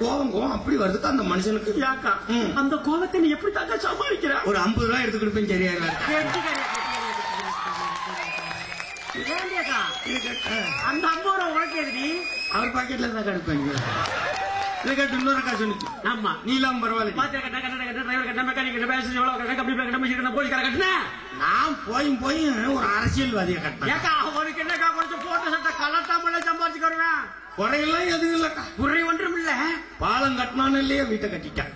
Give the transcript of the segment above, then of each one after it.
கோவம் அப்படி வருதுக்கா அந்த மனுஷனுக்கு. யாக்கா அந்த கோவத்தை நீ எப்படி தாக்கா சமாளிக்கிற? ஒரு 50 ரூபாய் எடுத்து கொடுப்பேன். சரியா அந்த 50 ரூபாய் உனக்கு எதுடி? அவர் பாக்கெட்ல தான் கடுப்பேன். இதை கேட்டு இன்னொரு அக்கா சொன்னிச்சு. ஆமா நீ இல்லாம பரவாயில்ல. நான் போய் ஒரு அரசியல்வாதியை கட்டேன். அவனுக்கு என்னக்கா கொஞ்சம் போட்ட சட்டை கலட்டாமல சம்பாதிச்சு வருவேன். குறையெல்லாம் எதுவும் இல்லக்கா. குறை ஒன்றும் இல்ல. பாலம் கட்டினான்னு இல்லையா வீட்டை கட்டிட்டான்.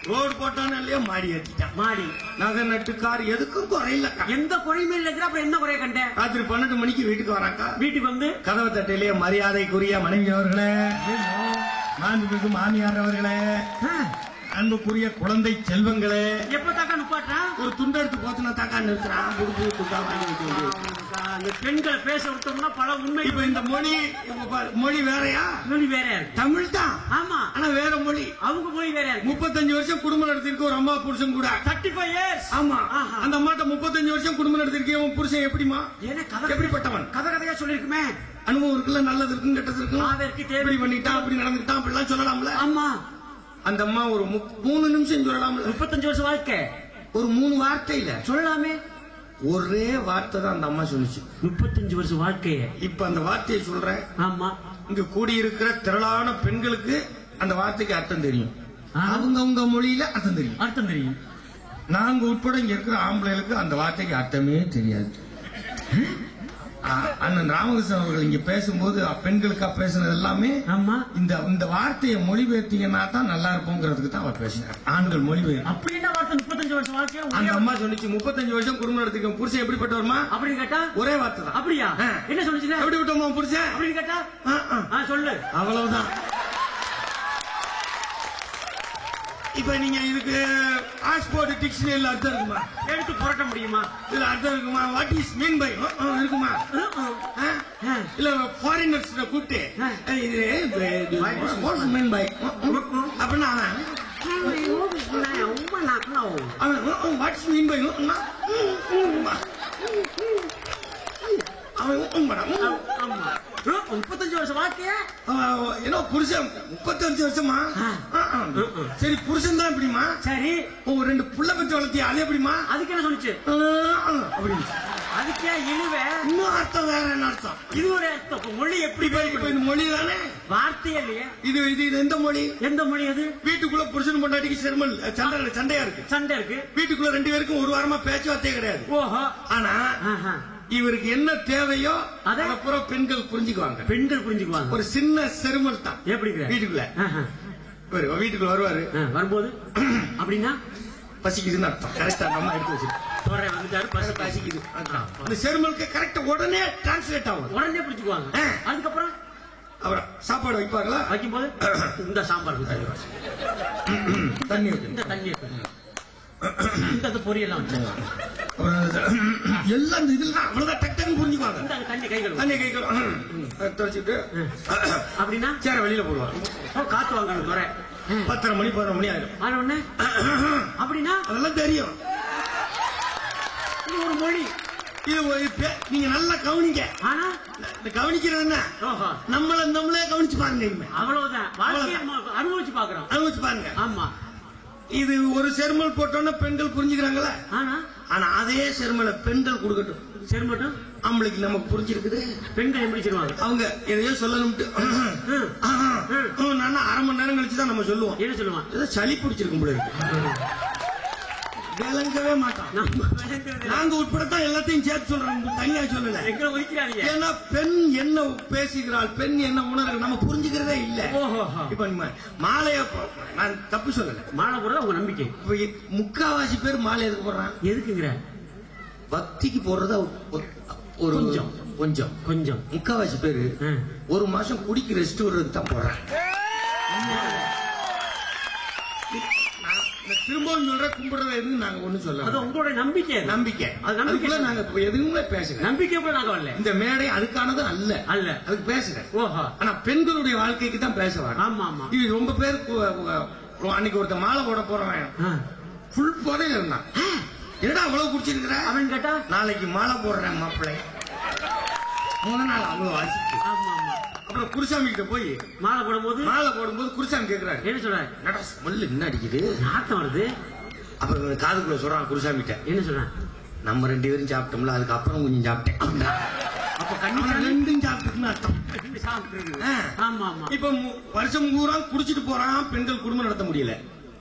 ரோடு போட்டான்னு இல்லையா மாடி ஏற்றிட்டான். மாடி நகை நட்டு கார் எதுக்கும் குறையில்லக்கா. எந்த குறையுமே இல்ல. அப்புறம் என்ன குறைய கண்டேன்? ராத்திரி 12 மணிக்கு வீட்டுக்கு வராக்கா. வீட்டுக்கு வந்து கதவை தட்டையிலேயே மரியாதைக்குரிய மனைவி அவர்களே, மாண்புமிகு மாமியார் அவர்களே, அன்புக்குரிய குழந்தை செல்வங்களே. எப்ப தாக்கா நிப்பாட்டான்? ஒரு துண்டு எடுத்து போச்சுனா தாக்கா நிறுத்துறான். புது துண்டா வாங்கி வைக்க. அந்த பெண்களை பேச விட்டோம்னா பல உண்மை. இப்ப இந்த மொழி வேறையா? மொழி வேற. தமிழ் தான். ஆமா, ஆனா வேற மொழி. அவங்க மொழி வேற. 35 வருஷம் குடும்பம் நடத்திருக்கு ஒரு அம்மா புருஷன் கூட. 35 years. ஆமா, அந்த அம்மாட்ட 35 வருஷம் குடும்பம் நடத்திருக்கேன். உன் புருஷன் எப்படிமா? எப்படிப்பட்டவன்? கதை கதையா சொல்லிருக்குமே. அனுபவம் இருக்குல்ல, நல்லது இருக்கும் கெட்டது இருக்கும். எப்படி பண்ணிட்டான், அப்படி நடந்துட்டான், அப்படிலாம் சொல்லலாம்ல. ஆமா, அந்த அம்மா ஒரு 3 நிமிஷம் சொல்லலாம்ல. 35 வருஷம் வாழ்க்கை ஒரு 3 வார்த்தையில சொல்லலாமே. ஒரே வார்த்தை தான் அந்த அம்மா சொல்லிச்சு. 35 வருஷம் வாழ்க்கைய. இப்ப அந்த வார்த்தையை சொல்றேன். ஆமா, இங்க கூடியிருக்கிற திரளான பெண்களுக்கு அந்த வார்த்தைக்கு அர்த்தம் தெரியும். அவங்க மொழியில அர்த்தம் தெரியும். அர்த்தம் தெரியும். நாங்க உட்பட இங்க இருக்கிற ஆம்பளைகளுக்கு அந்த வார்த்தைக்கு அர்த்தமே தெரியாது. அண்ணன் ராமகிருஷ்ணன் அவர்கள் இங்க பேசும்போது பெண்களுக்கா பேசுனது எல்லாமே இந்த வார்த்தையை மொழிபெயர்த்தீங்கன்னா தான் நல்லா இருப்போங்கிறதுக்கு தான் அவர் பேசினார். ஆண்கள் மொழிபெயர். அப்படி என்ன வார்த்தை? 35 வருஷம் வாழ்க்கை. அந்த அம்மா சொல்லிச்சு 35 வருஷம் குடும்பம் நடத்திக்க புருஷன் எப்படிப்பட்டவருமா அப்படின்னு கேட்டா ஒரே வார்த்தை தான். அப்படியா? என்ன சொல்லிச்சு? எப்படி விட்டோமா புருஷன் அப்படின்னு கேட்டா சொல்லு, அவ்வளவுதான். இப்ப நீங்க இதுக்கு ஆக்ஸ்போர்ட் டிக்ஷனரியில் அர்த்தம் இருக்குமா? எடுத்து புரட்ட முடியுமா? இதுல அர்த்தம் இருக்குமா? வாட் இஸ் மீன் பை இருக்குமா? இல்ல ஃபாரினர்ஸ் கூப்பிட்டு மீன் பை அப்படின்னா வாட் இஸ் மீன் பை அவன் 35 வருஷம் வாழ்க்கைய ஏன்னா புருஷன் 35 வருஷமா? சரி, புருஷன் தான் எப்படிமா? சரி, 2 புள்ள பத்தி வளர்த்தியா அது எப்படிமா? அதுக்கு என்ன சொல்லிச்சு அப்படின்னு? அதுக்கே இழுவ இன்னும் அர்த்தம் வேற என்ன அர்த்தம்? இது ஒரு அர்த்தம். மொழி எப்படி? இப்ப இந்த மொழி தானே வார்த்தையே இல்லையே. இது எந்த மொழி? எந்த மொழி அது? வீட்டுக்குள்ள புருஷன் பொண்டாட்டிக்கு செருமல் சண்டையா இருக்கு. சண்டை இருக்கு வீட்டுக்குள்ள 2 பேருக்கும் ஒரு வாரமா பேச்சுவார்த்தையே கிடையாது. ஓஹோ. ஆனா இவருக்கு என்ன தேவையோ அதப்புறம் பெண்கள் புரிஞ்சுக்குவாங்க. பெண்கள் புரிஞ்சுக்குவாங்க. ஒரு சின்ன செருமல் தான். எப்படி வீட்டுக்குள்ள வீட்டுக்குள்ள வருவாரு. வரும்போது அப்படின்னா பசிக்குதுன்னு அர்த்தம். கரெக்டா நம்ம எடுத்து வச்சிருக்கோம். பசிக்குது. அந்த செருமலுக்கு கரெக்டா உடனே டிரான்ஸ்லேட் ஆகும். உடனே புரிஞ்சுக்குவாங்க. அதுக்கப்புறம் அப்புறம் சாப்பாடு வைப்பாங்களா? வைக்கும் போது இந்த சாம்பார் தண்ணி இந்த தண்ணி இந்த பொரியெல்லாம் எல்லாம் இதெல்லாம் அவ்வளவுதான் டக்கு டக்குன்னு புரிஞ்சுக்குவாங்க. தண்ணி கைகள் துடைச்சிட்டு அப்படின்னா சேர வெளியில போடுவாங்க. காத்து வாங்க துறை 10:30 மணி 11 மணி ஆயிடும். அப்படின்னா அதெல்லாம் தெரியும். இது ஒரு மொழி. இது நீங்க நல்லா கவனிங்க. ஆனா கவனிக்கிறது என்ன? நம்மளே கவனிச்சு பாருங்க. அவ்வளவுதான். அனுபவிச்சு பாருங்க. ஆமா, இது ஒரு செருமல் போட்டோன்னா பெண்கள் புரிஞ்சுக்கிறாங்களா? ஆனா அதே செருமலை பெண்கள் கொடுக்கட்டும். செருமட்டும் ஆம்பளைக்கு நமக்கு புரிஞ்சிருக்குது. பெண்கள் எப்படி சொல்லுவாங்க? அவங்க எதையோ சொல்லணும்ட்டு நான் 1/2 மணி நேரம் கழிச்சுதான் நம்ம சொல்லுவோம். என்ன சொல்லுவான்? ஏதோ சளி பிடிச்சிருக்கும் போல இருக்கு. விளங்கவே மாட்டான். நாங்க உட்படத்தான் எல்லாத்தையும் சேர்த்து சொல்றோம், தனியா சொல்லல. ஏன்னா பெண் என்ன பேசுகிறாள், பெண் என்ன உணர்வு நம்ம புரிஞ்சுக்கிறதே இல்ல. இப்ப மாலைய நான் தப்பு சொல்லல. மாலை போடுறது உங்க நம்பிக்கை. முக்காவாசி பேர் மாலை எதுக்கு போடுறான்? எதுக்குங்கிற பக்திக்கு போடுறதா ஒரு கொஞ்சம் கொஞ்சம். முக்காவாசி பேரு 1 மாசம் குடிக்கு ரெஸ்ட் வர்றதுக்கு தான் போடுறான். திரும்பவும் சொல்ற கும்பிடுறது எதுவும் நாங்க ஒண்ணு சொல்ல. அது உங்களுடைய நம்பிக்கை. அதுக்குள்ள நாங்க எதுவுமே பேசுறேன். நம்பிக்கை நாங்க வரல. இந்த மேடை அதுக்கானது அல்ல. அதுக்கு பேசுறேன். ஆனா பெண்களுடைய வாழ்க்கைக்கு தான் பேச வர. ஆமா ஆமா. இது ரொம்ப பேருக்கு அன்னைக்கு ஒருத்த மாலை போட போறவன் ஃபுல் போதையில இருந்தான். என்னடா அவ்வளவு குடிச்சிருக்கிற அப்படின்னு கேட்டா, நாளைக்கு மாலை போடுறேன் மாப்பிள்ளை. 3 நாள் அவ்வளவு வாசிச்சு. அப்புறம் குருசாமி கிட்ட போய் மாலை போடும்போது குருசாமி கேக்குறாரு, என்ன சொல்றாரு? என்னடா ஸ்மெல் என்ன அடிக்குது, நாட்டம் வருது. அப்புறம் காதுக்குள்ள சொல்றான் குருசாமி கிட்ட, என்ன சொல்றான்? நம்ம 2 பேரும் சாப்பிட்டோம்ல, அதுக்கப்புறம் கொஞ்சம் சாப்பிட்டேன் அப்படின்னா. அப்ப கண்டிப்பா 2 சாப்பிட்டுன்னு அர்த்தம். ஆமா ஆமா. இப்ப வருஷம் பூரா குடிச்சிட்டு போறான், பெண்கள் குடும்பம் நடத்த முடியல.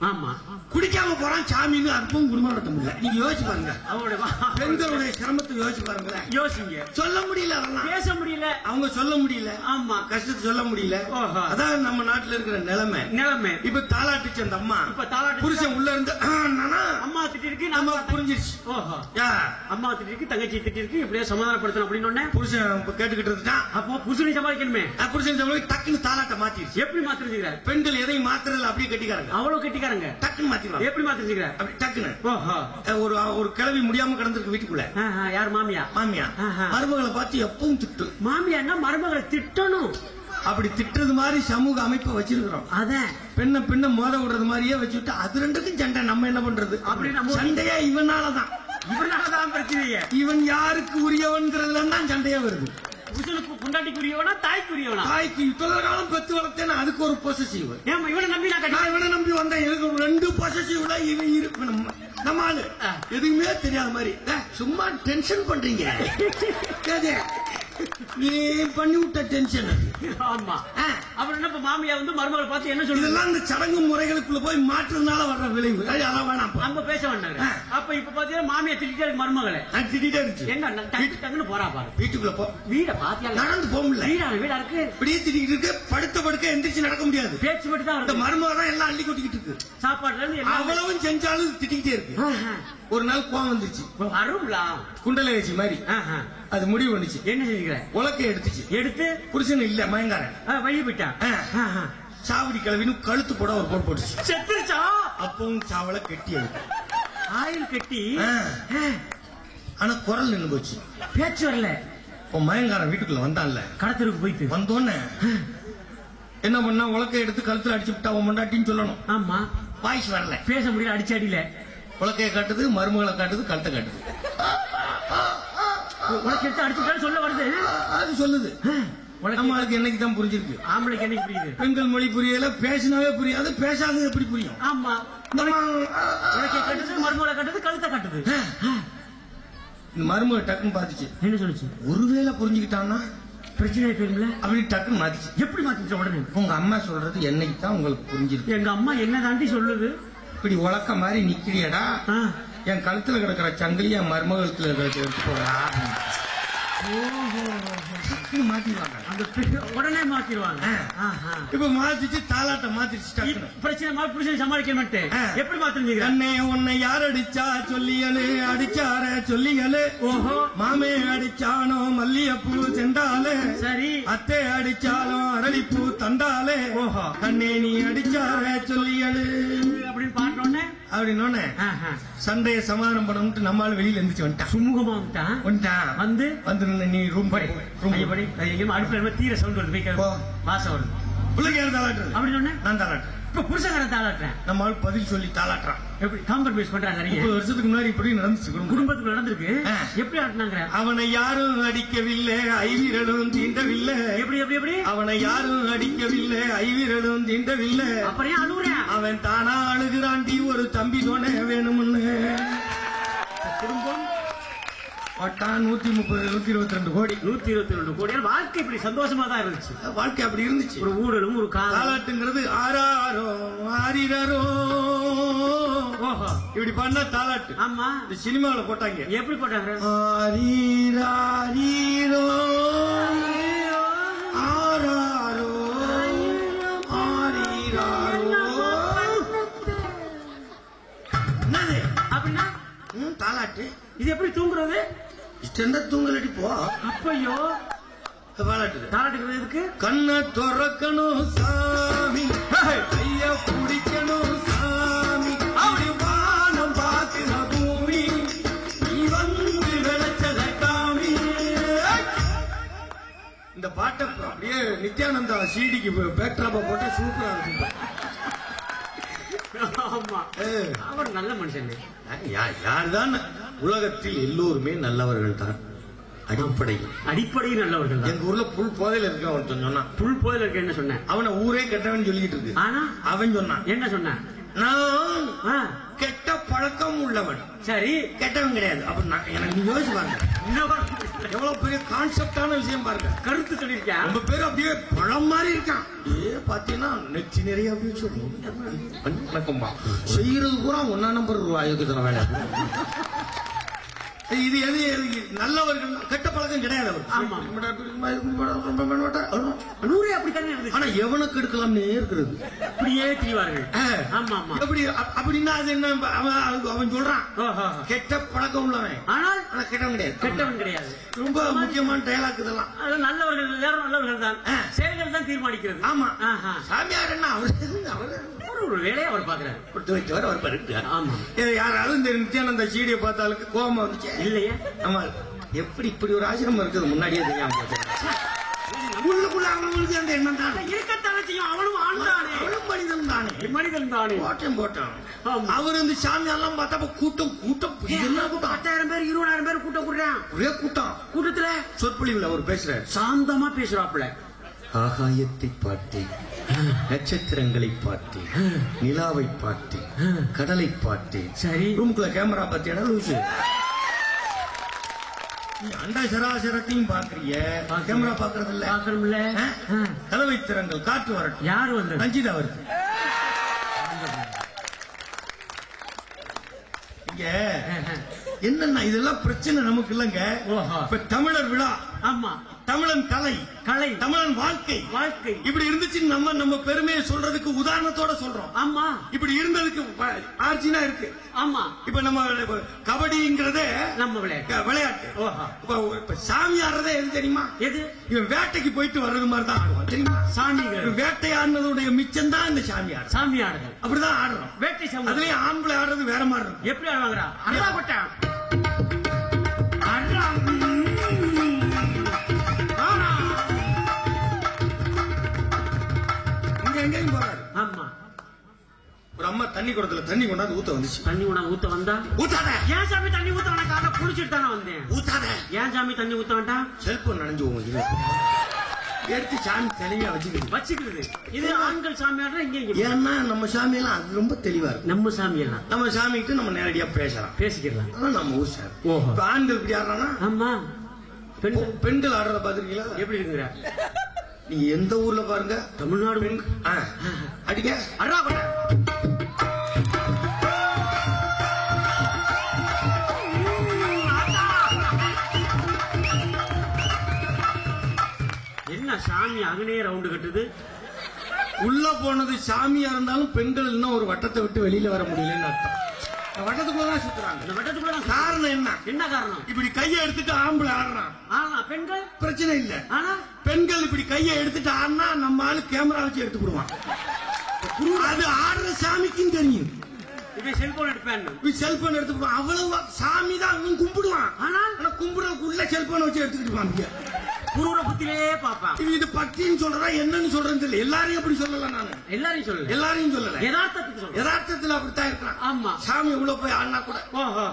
ஆமா, குடிக்காம போறான் சாமின்னு, அதுவும் குடும்பம் நடத்த முடியல. நீங்க யோசிச்சு பாருங்க, அவருடைய பெண்களுடைய சிரமத்தை யோசிச்சு பாருங்க. யோசிங்க. சொல்ல முடியல, அதெல்லாம் பேச முடியல, அவங்க சொல்ல முடியல. ஆமா, கஷ்டத்தை சொல்ல முடியல. அதான் நம்ம நாட்டுல இருக்கிற நிலைமை. இப்ப தாலாட்டுச்சு அந்த அம்மா. இப்ப தாலாட்டு புருஷன் உள்ள இருந்து அம்மா திட்டி இருக்கு, நம்ம புரிஞ்சிருச்சு. அம்மா திட்டி இருக்கு, தங்கச்சி திட்டி இருக்கு, இப்படியே சமாதானப்படுத்தணும் அப்படின்னு புருஷன் கேட்டுக்கிட்டு இருந்தான். அப்போ புருஷனை சமாளிக்கணுமே. புருஷன் சமாளிக்க டக்குன்னு தாலாட்ட மாத்திருச்சு. எப்படி மாத்திருக்கீங்க? பெண்கள் எதையும் மாத்திரல, அப்படியே கட்டிக்காரங்க. அவ்வளவு கட்டிக்காரங்க. டக்குன்னு மாத்திடுவாங்க. எப்படி மாத்திருக்கீங்க? அப்படி டக்குன்னு ஒரு கிளவி முடியாம கிடந்திருக்கு வீட்டுக்குள்ள. யார்? மாமியா. மருமகளை பார்த்து எப்பவும் திட்டு. மாமியா மருமகளை திட்டணும். அப்படி திட்டுறது மாதிரி சமூக அமைப்பை வச்சிருக்கிறோம். அதான் பெண்ண மோத விடுறது மாதிரியே வச்சுட்டு அது 2க்கும் சண்டை. நம்ம என்ன பண்றது? அப்படி சண்டையா இவனாலதான் பிரச்சனையே. இவன் யாருக்கு உரியவன்கிறதுல தான் சண்டையா வருது. புருஷனுக்கு பொண்டாட்டிக்குரியவனா தாய்க்குரியவனா? தாய்க்கு இவ்வளவு காலம் பெத்து வளர்த்தேன், அதுக்கு ஒரு பொசசிவ். இவனை நம்பி நான் இவனை நம்பி வந்தேன், எனக்கு 2 பொசசிவ்ல இவன் இருக்கு. நம்ம ஆளு எதுவுமே தெரியாத மாதிரி சும்மா டென்ஷன் பண்றீங்க. நீ பண்ணி விட்ட டென்ஷன். ஆமா. அப்புறம் என்ன மாமியா மருமகளை பார்த்து என்ன சொல்லுது? இதெல்லாம் இந்த சடங்கு முறைகளுக்குள்ள போய் மாற்றுறதுனால வர்ற விளைவு. அதெல்லாம் வேணாம், அங்க பேச வேண்டாங்க. அப்ப இப்ப பாத்தீங்கன்னா மாமியா திட்டிட்டே இருக்கு மருமகளை. திட்டிட்டே இருக்கு. என்ன டக்குன்னு போறா பாரு. வீட்டுக்குள்ள போ. வீட பாத்தியா? நடந்து போக முடியல. வீடா இருக்கு. இப்படியே திட்டிக்கிட்டு இருக்கு. படுக்க எந்திரிச்சு நடக்க முடியாது. பேச்சு மட்டும் தான். இந்த மருமக தான் எல்லாம் அள்ளி கொட்டிக்கிட்டு இருக்கு. சாப்பாடுல இருந்து அவ்வளவும் செஞ்சாலும் திட்டிக்கிட்டே இருக்கு. ஒரு நாள் கோவம் வந்துச்சு. வரும்லா குண்டலை வச்சு மாதிரி. அது முடிவு வந்துச்சு. என்ன செஞ்சீங்க? உலக்கை எடுத்து புருஷன் இல்ல மயங்காரன் வழி போயிட்டான். சாவடி கிளவின்னு கழுத்து போட ஒரு போட்டு போட்டுச்சு. செத்துருச்சா? அப்பவும் சாவலை கெட்டி ஆயில் கட்டி. ஆனா குரல் நின்று போச்சு, பேச்சு வரல. இப்போ மயங்காரன் வீட்டுக்குள்ள வந்தான்ல, கடத்தருக்கு போயிட்டு வந்தோன்னு என்ன பண்ணா, உலக்கை எடுத்து கழுத்துல அடிச்சு விட்டா அவன் முண்டாட்டின்னு சொல்லணும். ஆமா, வாய்ஸ் வரல, பேச முடியல. அடிச்சு அடியில உலக்கையை காட்டுது, மருமகளை காட்டுது, கழுத்தை காட்டுது. உலக்கை எடுத்து அடிச்சுட்டாலும் சொல்ல வருது. அது சொல்லுது. நம்மளுக்கு என்னைக்கு தான் புரிஞ்சிருக்கு, ஆம்பளைக்கு என்னைக்கு புரியுது? பெண்கள் மொழி புரியல, பேசினாவே புரியாது, பேசாதது எப்படி புரியும்? ஆமா, உலக்கை காட்டுது, மருமகளை காட்டுது, கழுத்தை காட்டுது. இந்த மருமக டக்குன்னு பாத்துச்சு. என்ன சொல்லுச்சு? ஒருவேளை புரிஞ்சுக்கிட்டான்னா பிரச்சனை போயிரும்ல. அப்படி டக்குன்னு மாத்திச்சு. எப்படி மாத்திச்சு? உடனே உங்க அம்மா சொல்றது என்னைக்கு தான் உங்களுக்கு புரிஞ்சிருக்கு? எங்க அம்மா என்ன தாண்டி சொல்லுது? இப்படி உலக்க மாதிரி நிக்கிறியடா, என் கழுத்துல கிடக்கிற சங்கிலி என் மருமகத்துல எடுத்து போறா. மாத்திடுவாங்க, உடனே மாத்திடுவாங்க. இப்ப மாத்திச்சு, தாலாட்ட மாத்திச்சு. பிரச்சனை புருஷனை சமாளிக்கணும். எப்படி மாத்திருந்தீங்க? அண்ணே உன்னை யார் அடிச்சா சொல்லியலு, அடிச்சார சொல்லியலு. ஓஹோ, மாமே அடிச்சானோ மல்லியப்பூ செண்டாலே, சரி. அத்தை அடிச்சாலும் அரளிப்பூ தந்தாலே. ஓஹோ, அண்ணே நீ அடிச்சார சொல்லியலு அப்படின்னு பாட்டோன்னே அப்படின்னு சண்டையை சமாதானம் பண்ணணும்ட்டு நம்மால வெளியில இருந்துச்சு. வந்துட்டான், சுமூகமா வந்துட்டான். வந்து நீ ரூம் படி, அடுப்புல தீர சவுண்ட் வருது, வாசம் வருது. பிள்ளைங்க தாளாட்டுறது அப்படி சொன்ன, நான் தாளாட்டுறேன். இப்ப புருஷக்காரன் தாளாட்டுறேன். நம்ம பதில் சொல்லி தாளாட்டுறான். எப்படி காம்ப்ரமைஸ் பண்றாங்க? 30 வருஷத்துக்கு முன்னாடி இப்படி நடந்துச்சு, குடும்பத்துக்கு நடந்திருக்கு. எப்படி ஆட்டினாங்க? அவனை யாரும் அடிக்கவில்லை, ஐவீரலும் தீண்டவில்லை. எப்படி எப்படி எப்படி? அவனை யாரும் அடிக்கவில்லை, ஐவீரலும் தீண்டவில்லை. அப்புறம் அழுகுறேன். அவன் தானா அழுகிறாண்டி, ஒரு தம்பி தோணை வேணும்னு. குடும்பம் 130 122 கோடி 122 கோடி. வாழ்க்கை இப்படி சந்தோஷமா தான் இருந்துச்சு. வாழ்க்கை அப்படி இருந்துச்சு. ஒரு ஊழலும் ஒரு தாலாட்டுங்கிறது ஆராரோ ஆரிரோ. இப்படி பண்ண தாலாட்டு. ஆமா, இந்த சினிமாவில போட்டாங்க. எப்படி போட்டாங்க? ஆரிரோ ஆராரோ ஆரிரோ. என்னது அப்படின்னா தாலாட்டு? இது எப்படி தூங்குறது? இஷ்டம் தூங்கலடி போ. அப்பையோ தாலாட்டுக்கு எதுக்கு? கண்ணை துறக்கணும் சாமி, கைய பிடிக்கணும் சாமி, வானம் பார்க்கிற பூமி, நீ வந்து விளைச்சத காமி. இந்த பாட்டை அப்படியே நித்யானந்தா சிடிக்கு பேக்ட்ராப்பா போட்டா சூப்பரா இருக்கும். ஆமா, அவர் நல்ல மனுஷன். யாருதான்? உலகத்தில் எல்லோருமே நல்லவர்கள் தான். அடிப்படையில் நல்லவர்கள். எங்க ஊர்ல புல் போதையில இருக்க அவன் சொன்னான். புல் போதையில இருக்க என்ன சொன்ன? அவனை ஊரே கெட்டவன் சொல்லிட்டு இருக்கு. ஆனா அவன் சொன்னான். என்ன சொன்னான்? நான் கெட்ட பழக்கம் உள்ளவன். சரி, கெட்டவன் கிடையாது. அப்ப எனக்கு யோசிச்சு பாருங்க, எவ்வளவு பெரிய கான்செப்டான விஷயம் பாருங்க. கருத்து சொல்லிருக்கேன். ரொம்ப பேர் அப்படியே பழம் மாதிரி இருக்கான். பாத்தீங்கன்னா நெச்சி நிறைய வணக்கம்பா செய்யறது பூரா 1 நம்பர் ரூபாய்க்கு தர வேலை. இது எது நல்லவர்கள் கெட்ட பழக்கம் கிடையாது. ஆனா எவனுக்கு எடுக்கலாம்னு இருக்கிறது அப்படியே தீவார்கள். அப்படின்னா அது என்ன, அவன் சொல்றான் கெட்ட பழக்கம் உள்ளவன். ஆனால் கெட்டவன் கிடையாது. கெட்டவன் கிடையாது. ரொம்ப முக்கியமான டயலாக் இதெல்லாம். நல்லவர்கள் எல்லாரும் நல்லவர்கள் தான், செயல்கள் தான் தீர்மானிக்கிறது. ஆமா, சாமியார் என்ன அவரு ஒரு வேலையை அவர் பாக்குறாரு. அவர் பாருங்க. ஆமா, யாராவது இந்த நித்யானந்த சீடியை பார்த்தாலுக்கு கோபம் வந்துச்சு இல்லையா? ஆமா, எப்படி இப்படி ஒரு ஆசிரமம் இருக்குது முன்னாடியே தெரியாம போச்சு. உள்ளுக்குள்ள அவனுக்கு அந்த எண்ணம் தான் இருக்கத்தானே செய்யும். அவனும் ஆண்தானே, அவனும் மனிதன் தானே, மனிதன் தானே. போட்டான் அவர் இந்த சாமியாரெல்லாம் பார்த்தா கூட்டம் 10,000 பேர் 20,000 பேர் கூட்டம் கூடுறான். ஒரே கூட்டத்துல சொற்பொழிவுல அவர் பேசுறாரு. சாந்தமா பேசுறாப்புல. ஆகாயத்தை பாட்டி, நட்சத்திரங்களை பாட்டி, நிலாவை பாட்டி, கடலை பாட்டி. சரி, ரூமுக்குள்ள கேமரா பாத்தியா லூசு? அண்டா சராசரத்தையும் பாக்குறீங்க, கேமரா பாக்குறது இல்ல. பாக்கணும்ல. கதவை திறங்கள், காற்று வரட்டும். யாரு வந்து? ரஞ்சிதா வருது. இங்க என்னன்னா இதெல்லாம் பிரச்சனை நமக்கு இல்லங்க. இப்ப தமிழர் விழா, ஆமா, தமிழன் கலை, தமிழன் வாழ்க்கை இப்படி இருந்துச்சு. நம்ம பெருமையை சொல்றதுக்கு உதாரணத்தோட சொல்றோம். ஆமா, இப்படி இருந்ததுக்கு ஆர்ஜினா இருக்கு. ஆமா, இப்ப நம்ம கபடிங்கிறதே நம்ம விளையாட்டு. இப்ப சாமி ஆடுறதே எது தெரியுமா? எது? இவன் வேட்டைக்கு போயிட்டு வர்றது மாதிரி தான் ஆடுவான் தெரியுமா? சாமி வேட்டை ஆடுனதுடைய மிச்சம் தான் இந்த சாமி ஆடுறது. அப்படிதான் ஆடுறோம் வேட்டை. அதுலயும் ஆண்களை ஆடுறது வேற மாதிரி இருக்கும். எப்படி ஆடுவாங்க? எங்கேயும் போறாரு. ஆமா, ஒரு அம்மா தண்ணி குடத்துல தண்ணி கொண்டாந்து ஊத்த வந்துச்சு. தண்ணி கொண்டாந்து ஊத்த வந்தா ஊத்தாத. ஏன் சாமி தண்ணி ஊத்த வேணா? காலை குளிச்சுட்டு தானே வந்தேன். ஊத்தாத. ஏன் சாமி தண்ணி ஊத்த வேண்டாம்? செல்போன் நனைஞ்சு போங்க. எடுத்து சாமி தெளிவா வச்சுக்கிறது. இது ஆண்கள் சாமியாடுற இங்க. ஏன்னா நம்ம சாமியெல்லாம் அது ரொம்ப தெளிவா இருக்கு. நம்ம சாமியெல்லாம் நம்ம சாமிக்கிட்ட நம்ம நேரடியா பேசிக்கலாம். நம்ம ஊர் சாமி. ஓஹோ, ஆண்கள் இப்படி ஆடுறானா? ஆமா, பெண்கள் ஆடுறத பாத்துருக்கீங்களா? எப்படி இருக்குங்க? நீங்க எந்த ஊர்ல பாருங்க, தமிழ்நாடு அடிக்க அடா என்ன சாமி அங்கனே ரவுண்டு கட்டுது. உள்ள போனது சாமியா இருந்தாலும் பெண்கள் இன்னும் ஒரு வட்டத்தை விட்டு வெளியில வர முடியலன்னு அர்த்தம். வட்டத்துக்குள்ளதான் சுத்துறாங்க. இந்த வட்டத்துக்குள்ள காரணம் என்ன? என்ன காரணம்? இப்படி கையை எடுத்துட்டு ஆம்பளை ஆடுறான். ஆனா பெண்கள் பிரச்சனை இல்ல. ஆனா பெண்கள் இப்படி கையை எடுத்துட்டு ஆடினா நம்ம ஆளு கேமரா வச்சு எடுத்து விடுவான். அது ஆடுற சாமிக்கும் தெரியும். இப்படி செல்போன் எடுத்துப்பான். அவ்வளவு சாமி தான் கும்பிடுவான். ஆனா கும்பிடுறதுக்குள்ள செல்போன் வச்சு எடுத்துக்கிட்டு குருவ புத்திலே பாப்பான். இது பக்தின்னு சொல்றா என்னன்னு சொல்றது இல்ல. எல்லாரையும் அப்படி சொல்லல. நான் எல்லாரையும் சொல்லல. யதார்த்தத்துல அப்படித்தான் இருக்கிறான். ஆமா, சாமி உள்ள போய் ஆடினா கூட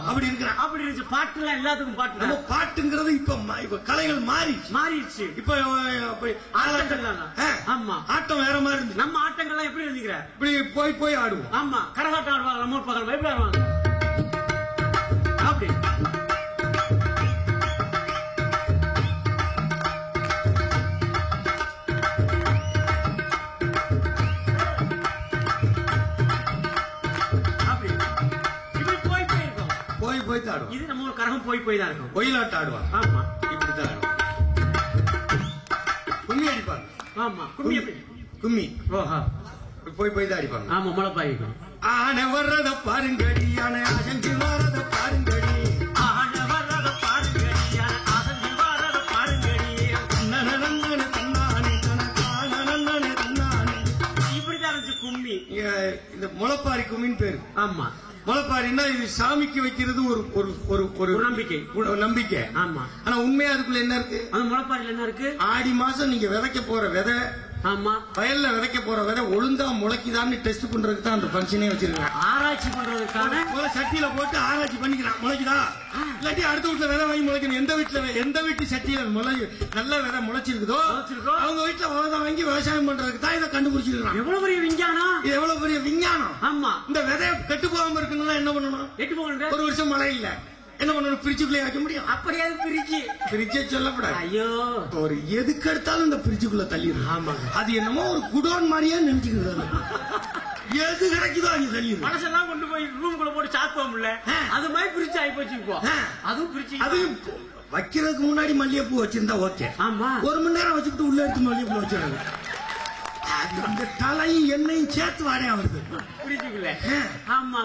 அப்படி இருக்கிறான். அப்படி இருந்துச்சு. பாட்டு எல்லாம் எல்லாத்துக்கும் பாட்டு. நம்ம பாட்டுங்கிறது இப்ப கலைகள் மாறிடுச்சு. இப்ப ஆமா, ஆட்டம் வேற மாதிரி இருந்து. நம்ம ஆட்டங்கள்லாம் எப்படி இருந்துக்கிற? இப்படி போய் ஆடுவோம். ஆமா, கரகாட்டம் ஆடுவாங்க. நம்ம பக்கம் எப்படி ஆடுவாங்க? அப்படி இது நம்ம ஒரு கரகம் போய் தான் இருக்கும். ஒயிலாட்டம் ஆடுவாங்க. ஆமா, இப்படிதான் ஆடுவாங்க. கும்மி அடிப்பாங்க. ஆமா, கும்மி ஓஹா போய் தான் அடிப்பாங்க. ஆமா, முளைப்பாய். ஆனை வர்றத பாருங்கடி, ஆனை அசஞ்சி வர்றத பாருங்கடி, ஆனை வர்றத பாருங்கடி, ஆனை அசஞ்சி வர்றத பாருங்கடி, நன்னனனன தன்னானே தனகானனனன தன்னானே. இப்படிதான் இருந்துச்சு கும்மி. இந்த முளைப்பாரி கும்மின்னு பேரு. ஆமா, முளைப்பாரின்னா இது சாமிக்கு வைக்கிறது ஒரு நம்பிக்கை. ஆமா, ஆனா உண்மையா அதுக்குள்ள என்ன இருக்கு? அந்த முளைப்பாரில என்ன இருக்கு? ஆடி மாசம் நீங்க விதைக்க போற விதை ஆமா. வயல்ல விதைக்க போற விதை ஒழுங்கா முளைக்குதான்னு டெஸ்ட் பண்றதுக்கு தான் அந்த ஃபங்க்ஷனே வச்சிருக்காங்க. ஆராய்ச்சி பண்றதுக்கான சட்டியில போட்டு ஆராய்ச்சி பண்ணிக்கலாம். முளைக்குதா இல்லாட்டி அடுத்த வீட்டுல விதை வாங்கி முளைக்கணும். எந்த வீட்டு சட்டியில நல்ல விதை முளைச்சிருக்குதோ அவங்க வீட்டுல விதை வாங்கி விவசாயம் பண்றதுக்கு தான் இதை கண்டுபிடிச்சிருக்காங்க. எவ்வளவு பெரிய விஞ்ஞானம், எவ்வளவு பெரிய விஞ்ஞானம். ஆமா. இந்த விதை கெட்டு போகாம இருக்கணும்னா என்ன பண்ணணும்? கெட்டு போகணும். ஒரு வருஷம் மழை இல்ல என்ன பண்ணணும்? பிரிட்ஜுக்குள்ளே வைக்க முடியும்? அப்படியே பிரிட்ஜே சொல்லப்படாது. ஐயோ, ஒரு எதுக்கு எடுத்தாலும் இந்த பிரிட்ஜுக்குள்ள தள்ளிடும். ஆமா. அது என்னமோ ஒரு குடோன் மாதிரியே நினைச்சுக்கிறது. எது கிடைக்குதோ அங்க தள்ளிடும். மனசெல்லாம் கொண்டு போய் ரூம்குள்ள போட்டு சாத்துவோம்ல, அது மாதிரி பிரிட்ஜ் ஆகி போச்சு. இப்போ அதுவும் பிரிட்ஜ். அது வைக்கிறதுக்கு முன்னாடி மல்லிகைப்பூ வச்சிருந்தா ஓகே. ஆமா. 1 மணி நேரம் வச்சுக்கிட்டு உள்ள எடுத்து மல்லிகைப்பூ வச்சிருக்காங்க. இந்த தலையும் எண்ணெயும் சேர்த்து வாடகை வருது பிரிட்ஜுக்குள்ள. ஆமா.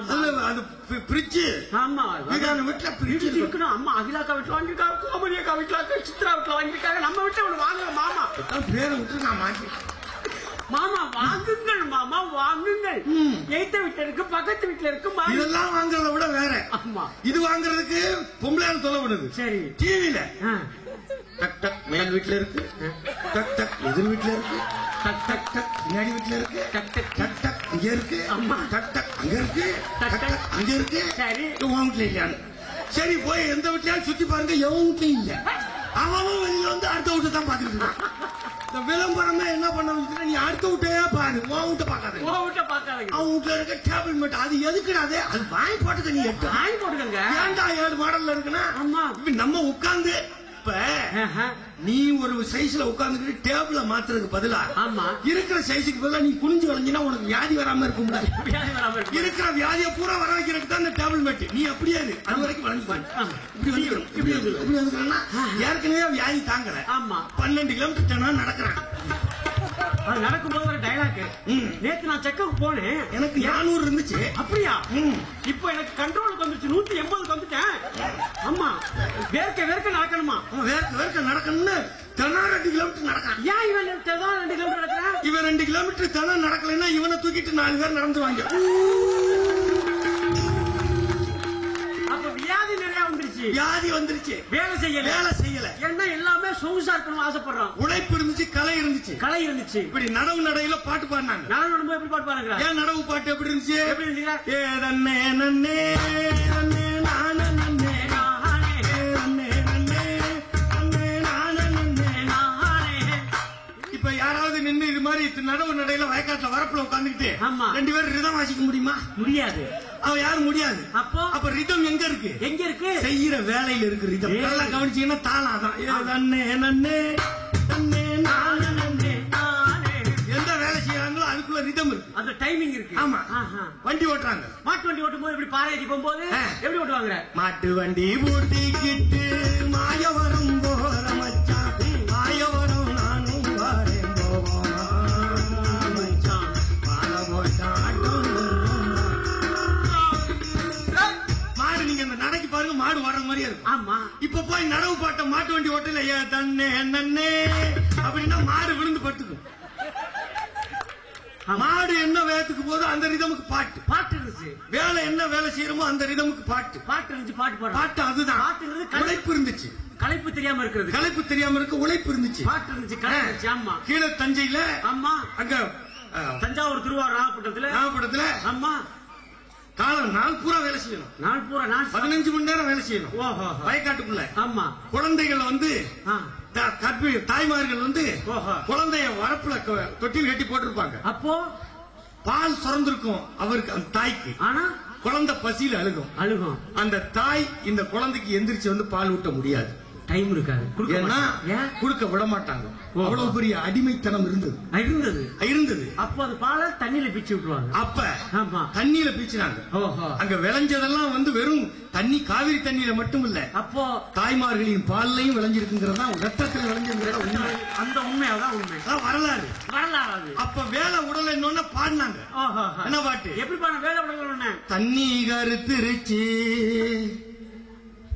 அது பிரிட்ஜ். ஆமா. வீட்டுல பிரிட்ஜ் இருக்கணும். அம்மா அகிலாக்கா வீட்டுல வாங்கிருக்காங்க, கோமதி அக்கா வீட்டுல, சித்ரா வீட்டுல வாங்கிருக்காங்க. நம்ம வீட்டுல ஒண்ணு வாங்க மாமா. பேரை விட்டு நான் மாற்றி மாமா வாங்குங்கள், மாமா வாங்குங்கள். எய்த்த வீட்டுல இருக்கு, பக்கத்து வீட்டுல இருக்கு. இதெல்லாம் வாங்குறத விட வேற. ஆமா. இது வாங்குறதுக்கு பொம்பளையால சொல்ல விடுது. சரி. டிவில டக் டக் மேல் வீட்டுல இருக்கு, டக் டக் எதிர் வீட்டுல இருக்கு, டக் டக் டக் பின்னாடி வீட்டுல இருக்கு, டக் டக் டக் டக் இங்க இருக்கு, டக் டக் அங்க இருக்கு, டக் டக் அங்க இருக்கு. சரி. உன் வீட்டுல இல்லையான்னு. சரி போய் எந்த வீட்லயாவது சுத்தி பாருங்க, எவன் வீட்லயும் இல்ல. அவன் வெளியில வந்து அடுத்த வீட்டை தான் பாத்துக்கிட்டு இருக்கான். இந்த விளம்பரமே என்ன பண்ண, நீ அடுத்த வீட்டையே பாரு, உன் வீட்டை பாக்காத. அவன் வீட்டுல இருக்க டேபிள் மேட் அது எதுக்குடாது? அது வாங்கி போட்டுக்க. நீ எடுத்து வாங்கி போட்டுக்கங்க. ஏன்டா 7 மாடல்ல இருக்குன்னா நம்ம உட்கார்ந்து இப்ப நீ ஒரு சைஸ்ல உட்கார்ந்துட்டு டேபிள மாத்துறதுக்கு பதிலா இருக்கிற சைஸுக்கு பதிலா நீ குனிஞ்சு வளைஞ்சினா உனக்கு வியாதி வராம இருக்க முடியாது. இருக்கிற வியாதியை பூரா வர வைக்கிறதுக்கு தான் இந்த டேபிள் மேட். நீ அப்படியே அது வரைக்கும் வளைஞ்சுப்பாங்க. இப்படி வந்துக்கிறேன்னா ஏற்கனவே வியாதி தாங்கல. 12 கிலோமீட்டர் நடக்கிறேன். நடக்கும்போது ஒரு டைலாக். நேத்து நான் செக்கப் போனேன், எனக்கு 400 இருந்துச்சு. அப்படியா? இப்ப எனக்கு கண்ட்ரோலுக்கு வந்துச்சு, 180 வந்துட்டேன். ஆமா. வேர்க்க நடக்கணுமா? வேர்க்க நடக்கணும்னு 2 கிலோமீட்டர் நடக்கான். ஏன் இவன் 2 கிலோமீட்டர் நடக்கிறான்? இவன் 2 கிலோமீட்டர் தினம் நடக்கலைன்னா இவனை தூக்கிட்டு 4 பேர் நடந்துவாங்க. அப்ப வியாதி நிறைய வந்துருச்சு. வியாதி வந்துருச்சு. வேலை செய்யல. என்ன எல்லாமே சொகுசா இருக்கணும் ஆசைப்படுறோம். உழைப்பு இருந்துச்சு, கலை இருந்துச்சு. இப்படி நடவு நடையில பாட்டு பாடினாங்க. நடவு நடும்போது எப்படி பாட்டு பாடுறாங்க? ஏன் நடவு பாட்டு எப்படி இருந்துச்சு? எப்படி இருந்துச்சு? ஏ நன்னே நன்னே நன்னே நானே நன்னே நானே நன்னே நன்னே நன்னே நானே நன்னே நானே. இப்ப யாராவது நின்று இது மாதிரி நடவு நடையில வயக்காட்டுல வரப்புல உட்கார்ந்துக்கிட்டு 2 பேரும் ரிதம் வாசிக்க முடியுமா? முடியாது. அவன் யாரும் முடியாது. அப்ப ரிதம் எங்க இருக்கு? செய்யற வேலையில இருக்கு ரிதம். நல்லா கவனிச்சீங்கன்னா தானாதான். நன்னே நன்னே நன்னே நானே நன்னே நானே. எந்த வேலை செய்யறாங்களோ அதுக்குள்ள ரிதம் இருக்கு. அந்த டைமிங் இருக்கு. ஆமா. வண்டி ஓட்டுறாங்க. மாட்டு வண்டி ஓட்டும் போது எப்படி பாறைக்கு போகும்போது எப்படி ஓட்டுவாங்க? மாட்டு வண்டி ஓட்டிக்கிட்டு மாயவரம் போற மச்சான், மாயவரம் நானும் வாரேன் போவோம் மச்சான், மாலை போட்டான் மாடு. நீங்க இந்த நடைக்கு பாருங்க, மாடு வர்ற மாதிரியே இருக்கும். ஆமா. இப்ப போய் நடவு பாட்ட மாட்டு வண்டி ஓட்டல தன்னே நன்னே அப்படின்னா மாடு விழுந்து பட்டுக்கும். மாடு என்ன வேகத்துக்கு போதோ அந்த ரிதமுக்கு பாட்டு இருந்துச்சு. வேலை என்ன வேலை செய்யறோமோ அந்த ரிதமுக்கு பாட்டு இருந்துச்சு. பாட்டு அதுதான். உழைப்பு இருந்துச்சு. களைப்பு தெரியாம இருக்க உழைப்பு இருந்துச்சு. பாட்டு இருந்துச்சு. ஆமா. கீழே தஞ்சையில. ஆமா. அங்க தஞ்சாவூர், திருவாரூர், நாகப்பட்டினத்துல. ஆமா. காலம் நாள் பூரா வேலை செய்யணும். 15 மணி நேரம் வேலை செய்யணும் வயக்காட்டுக்குள்ள. ஆமா. குழந்தைகள் தாய்மார்கள் குழந்தைய வரப்புல தொட்டில் கட்டி போட்டிருப்பாங்க. அப்போ பால் சுரந்திருக்கும் அவருக்கு, அந்த தாய்க்கு. ஆனா குழந்தை பசியில அழுகும். அந்த தாய் இந்த குழந்தைக்கு எந்திரிச்சு பால் ஊட்ட முடியாது. டைம் இருக்காது. குடுக்க விட மாட்டாங்க. அவ்வளவு பெரிய அடிமைத்தனம் இருந்தது. அப்ப அது பாலை தண்ணியில பீச்சு விட்டுருவாங்க. அப்ப தண்ணியில பீச்சினாங்க. அங்க விளைஞ்சதெல்லாம் வெறும் தண்ணி, காவிரி தண்ணியில மட்டும் இல்ல, அப்போ தாய்மார்களின் பால்லையும் விளைஞ்சிருக்குங்கிறதா, ரத்தத்தில் விளைஞ்சிருக்கிறதா உண்மை. அந்த உண்மையாதான் வரலாறு. அப்ப வேலை உடலை இன்னொன்னு பாடினாங்க. என்ன பாட்டு? எப்படி பாடின? வேலை உடல் தண்ணி கருத்துருச்சு,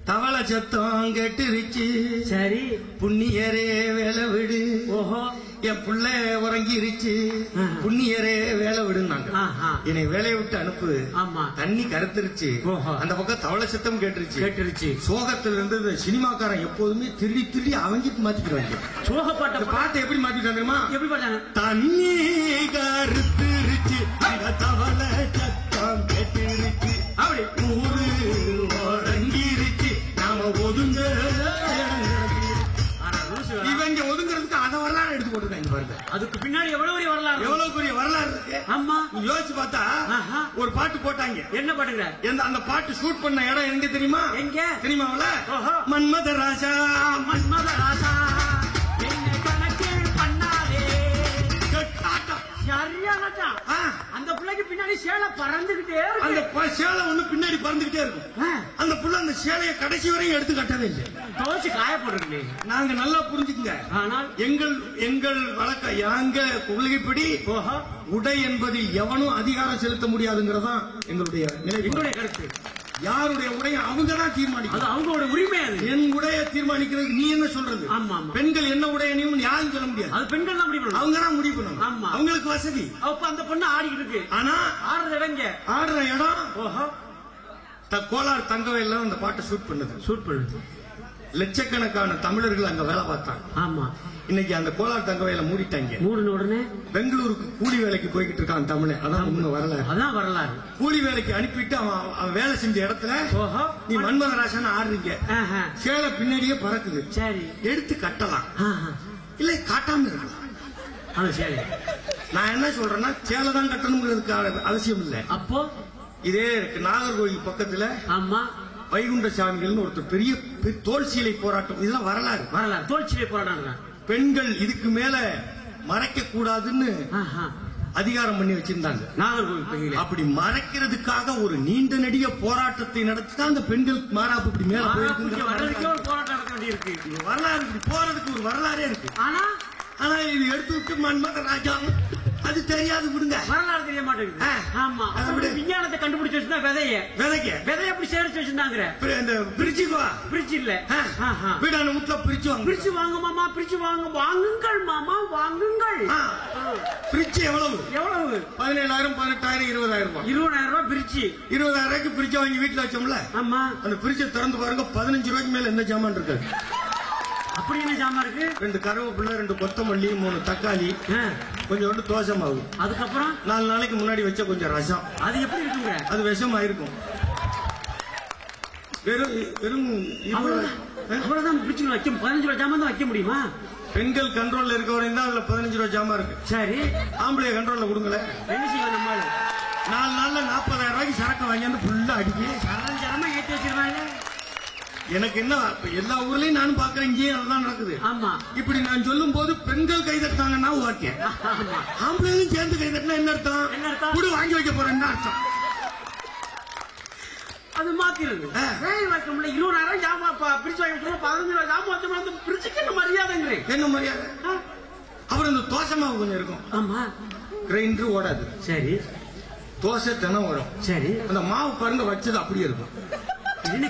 தவளை சத்தம் கெட்டுருச்சு, சரி புண்ணியரே வேலை விடு, என் புள்ள உறங்கிருச்சு, புண்ணியரே வேலை விடுனாங்க. என்னை வேலையை விட்டு அனுப்பு. தண்ணி கருத்துருச்சு, அந்த பக்கம் தவளை சத்தம் கேட்டுருச்சு. சோகத்துல இருந்து சினிமாக்காரன் எப்போதுமே திருடி திருடி அவங்கிட்டு மாத்திக்கிறாங்க. சோகப்பாட்ட பாட்டை எப்படி மாத்திட்டாங்க தெரியுமா? எப்படி பாட்டாங்க? தண்ணி கருத்துருச்சு, தவளை சத்தம் கேட்டுருச்சு, அப்படி ஊரு உறங்கிருச்சு, நாம ஒதுங்க. இவங்க ஒதுங்கிறதுக்கு அதை வரலாறு எடுத்து போட்டுருக்காங்க பாருங்க. அதுக்கு பின்னாடி எவ்வளவு பெரிய வரலாறு இருக்கு. ஆமா, யோசிச்சு பார்த்தா ஒரு பாட்டு போட்டாங்க. என்ன பாட்டுங்க? அந்த பாட்டு ஷூட் பண்ண இடம் எங்க தெரியுமா? எங்க தெரியுமாவல? மன்மத ராஜா, மன்மத ராஜா அந்த பிள்ளைக்கு பின்னாடி சேலை பறந்துகிட்டே இருக்கு. அந்த சேலை ஒண்ணு பின்னாடி பறந்துகிட்டே இருக்கும். அந்த புள்ள அந்த சேலையை கடைசி வரையும் எடுத்து கட்டவே இல்லை, துவச்சு காய போடுறீங்க. நாங்க நல்லா புரிஞ்சுக்குங்க. ஆனால் எங்கள் வழக்க எங்க கொள்கைப்படி உடை என்பதில் எவனும் அதிகாரம் செலுத்த முடியாதுங்கிறதான் எங்களுடைய கருத்து. யாருடைய உடைய அவங்க தான் தீர்மானிக்கும், அவங்களோட உரிமை. அது என் உடைய தீர்மானிக்கிறது நீ என்ன சொல்றது? பெண்கள் என்ன உடையனையும் யாரும் சொல்ல முடியாது. அது பெண்கள் தான் முடிவு, அவங்க தான் முடிவு பண்ணணும். அவங்களுக்கு வசதி. அப்ப அந்த பொண்ணு ஆடிக்கிட்டு இருக்கு. ஆனா ஆடுற இடம் கோலார் தங்கவேல அந்த பாட்டை ஷூட் பண்ணுது. லட்சக்கணக்கான தமிழர்கள் அங்க வேலை பார்த்தாங்க. ஆமா, இன்னைக்கு அந்த கோலார் தங்கவேல மூடிட்டாங்க. மூடின உடனே பெங்களூருக்கு கூலி வேலைக்கு போய்கிட்டு இருக்கான் தமிழன். அதான் உண்மை வரலாறு. கூலி வேலைக்கு அனுப்பிட்டு அவன் வேலை செஞ்ச இடத்துல நீ மன்மதராசன் ஆடுறீங்க, சேலை பின்னாடியே பறக்குது. சரி, எடுத்து கட்டலாம், இல்ல காட்டாம இருக்கலாம். சரி, நான் என்ன சொல்றேன்னா சேலை தான் கட்டணுங்கிறதுக்கு அவசியம் இல்லை. அப்போ இதே நாகர்கோவில் பக்கத்துல ஆமா வைகுண்ட சாமிகள் ஒருத்தர் பெரிய தோல் சீலை போராட்டம், இதெல்லாம் வரலாறு. தோல் சீலை போராட்டம் பெண்கள் இதுக்கு மேல மறைக்க கூடாதுன்னு அதிகாரம் பண்ணி வச்சிருந்தாங்க நாகர்கோவில். அப்படி மறைக்கிறதுக்காக ஒரு நீண்ட நெடிய போராட்டத்தை நடத்திதான் அந்த பெண்கள் மாறாப்பு இப்படி மேல போராட்டம் நடக்க வேண்டியிருக்கு. வரலாறு இப்படி போறதுக்கு ஒரு வரலாறே இருக்கு. ஆனா இது எடுத்து விட்டு மன்மத ராஜா அது தெரியாது, விடுங்க. வரலாறு தெரிய மாட்டேங்குது. ஆமா, அதை விஞ்ஞானத்தை கண்டுபிடிச்சு வச்சிருந்தா விதைய எப்படி சேர்த்து வச்சிருந்தாங்க. பிரிட்ஜ் இல்ல, வீடான வீட்டுல பிரிச்சு வாங்க மாமா, பிரிச்சு வாங்குங்கள் மாமா, வாங்குங்கள். பிரிட்ஜ் எவ்வளவு 17,000 18,000 20,000 ரூபாய் பிரிட்ஜ். 20,000 ரூபாய்க்கு பிரிட்ஜ் வாங்கி வீட்டுல வச்சோம்ல. ஆமா, அந்த பிரிட்ஜை திறந்து பாருங்க, 15 ரூபாய்க்கு மேல எந்த ஜாமான் இருக்கு. அப்படி என்ன ஜாமான் இருக்கு? 2 கருவேப்பிலை, 2 கொத்தமல்லி, 3 தக்காளி, கொஞ்சோண்டு தோசை மாவு, அதுக்கப்புறம் 4 நாளைக்கு முன்னாடி வச்ச கொஞ்சம் ரசம். அது எப்படி இருக்குங்க? அது விஷமா இருக்கும். வெறும் அவ்வளவுதான் பிரிச்சு வைக்க. 15 ரூபாய் ஜாமான் தான் வைக்க முடியுமா? பெண்கள் கண்ட்ரோல்ல இருக்க வரையும் தான் அதுல 15 ரூபாய் ஜாமான் இருக்கு. சரி, ஆம்பளை கண்ட்ரோல்ல கொடுங்களேன். என்ன செய்வோம் நம்ம? 4 நாள்ல 40,000 ரூபாய்க்கு சரக்கு வாங்கி வந்து ஃபுல்லா அடிக்கி சரஞ்சரமா ஏற்றி வச்சிருவாங்க. எனக்கு என்ன, எல்லா ஊர்லயும் நானும் பாக்குறேன், இங்கேயும் அதுதான் நடக்குது. ஆமா, இப்படி நான் சொல்லும் போது பெண்கள் கைதட்டாங்கன்னா ஓகே, ஆம்பளையும் சேர்ந்து கைதட்டினா என்ன அர்த்தம்? குடு வாங்கி வைக்க போறேன்னு அர்த்தம். அது மாத்திருக்கு. 20,000 ஜாமான் பிரிச்சு வாங்கி வச்சோம், 15 ஜாமான் வச்சோம். பிரிச்சுக்கு என்ன மரியாதைங்கிறேன்? என்ன மரியாதை? அப்புறம் இந்த தோசை மாவு கொஞ்சம் இருக்கும். ஆமா, கிரைண்டர் ஓடாது. சரி, தோசை தினம் வரும். சரி, அந்த மாவு பாருங்க வச்சது அப்படியே இருக்கும்.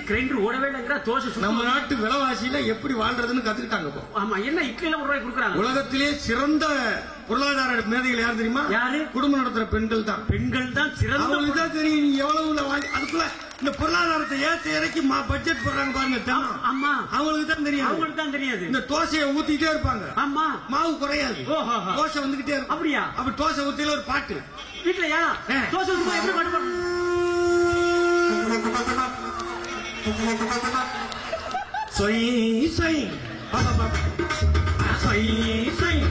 கிரைண்டர் ஓடவே இல்லைங்கிற தோசை. நம்ம நாட்டு விலைவாசியில எப்படி வாழ்றதுன்னு கத்துக்கிட்டாங்க. ஆமா, என்ன இட்லியில 1 ரூபாய் கொடுக்குறாங்க. உலகத்திலே சிறந்த பொருளாதார மேதைகள் யார் தெரியுமா? யாரு? குடும்பம் நடத்துற பெண்கள் தான். பெண்கள் தான் சிறந்த. அவங்களுக்கு தான் தெரியும் நீ எவ்வளவு அதுக்குள்ள இந்த பொருளாதாரத்தை ஏற்ற இறக்கி பட்ஜெட் போடுறாங்க பாருங்க. ஆமா, அவங்களுக்கு தான் தெரியும். அவங்களுக்கு தான் தெரியாது. இந்த தோசையை ஊத்திட்டே இருப்பாங்க. ஆமா, மாவு குறையாது, தோசை வந்துகிட்டே இருக்கும். அப்படியா? அப்படி தோசை ஊத்தில ஒரு பாட்டு வீட்டுல யாரா தோசை எப்படி பண்ணுவாங்க? சொய் சொய் சொய் சொய்